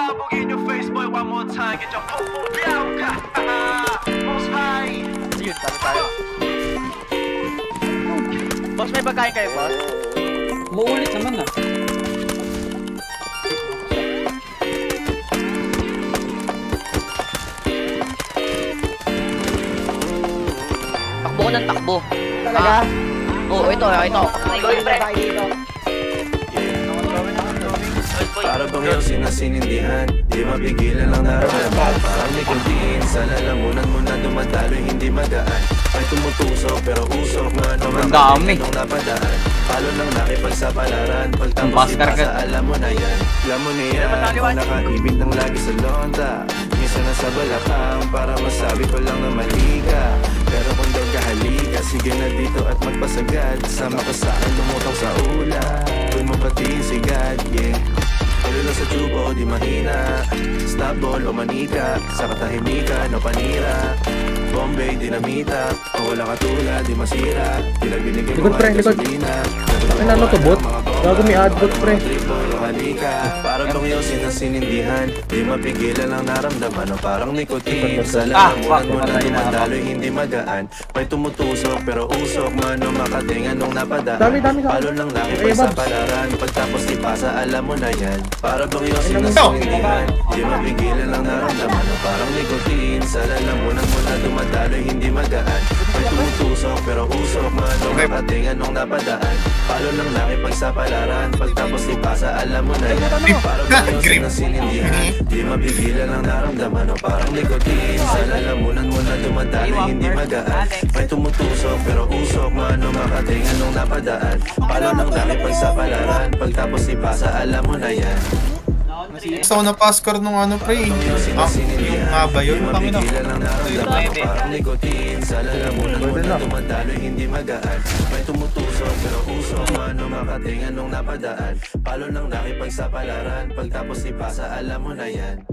Pasabog in your face, boy, one more time. Get your pum-pum biyaw ka. Most high. Yun, tayo. Boss, may pagkain kayo, boss? Maulit naman ah. Takbo ko ng takbo. Talaga? Oo, ito. Dito. Para bang yung sinasinindihan, di mapigilan ang nararamdaman. Parang nikotin, sa lalamunan mo na dumadaloy, hindi magaan. May tumutusok pero usok, mano makatigan nung napadaan. Palo ng nakipagsapalaran, pagtapos ipasa, alam mo na yan. Alam mo na yan, kung nakaibig ng lagi sa lonta. Minsan nasa balakang, para masabi ko lang na mali ka. Pero kung daw kahalika, sige na dito at magpasagad. Sama ka sa akin, lumutang sa ulan. Doon mo patiin si God, yeah. Tuloy lang sa tubo o di mahina. Stop ball o manika. Sa katahimikan o panira. Bombay, dinamita. O wala katulad, di masira. Tila binigay mo ay gasolina. Ay, ano to, bot? Gago may adbot, pre. Parang bang yung sinasinindihan, di mapigilan ang naramdaman. O parang nikotin. Sa lalamunan mo na dumadaloy, hindi magaan. May tumutusok pero usok. Mano makatingan nung napadaan. Palo ng laki pa sa palaran. Pagtapos ipasa, alam mo na yan. Para bang yung sinasinindihan, di mapigilan ang naramdaman. O parang nikotin. Sa lalamunan mo na dumadaloy, hindi magaan. May tumutusok pero usok. Mano makatingan nung napadaan. Palo ng laki pag sa palaran. Pagtapos ipasa, alam mo na yan. Para bang yung sinasinindihan, di mapigilan ang naramdaman. O parang nikotin. Sa lalamunan mo na dumadaloy, hindi magaan. May tumutusok pero usok. Mano makatingan nung napadaan. Palo ng laki pag sa palaran. Pagtapos ipasa, alam mo na yan. Gusto ko na pa-score nung ano pre. Yung nga ba yun? Mapigilan ang naramdaman. Parang nikotin. Sa lalamunan mo na dumadaloy, hindi magaan. May tumutusok pero usok. Mano makatingan nung napadaan. Palo ng laki pag sa palaran. Pagtapos ipasa, alam mo na yan.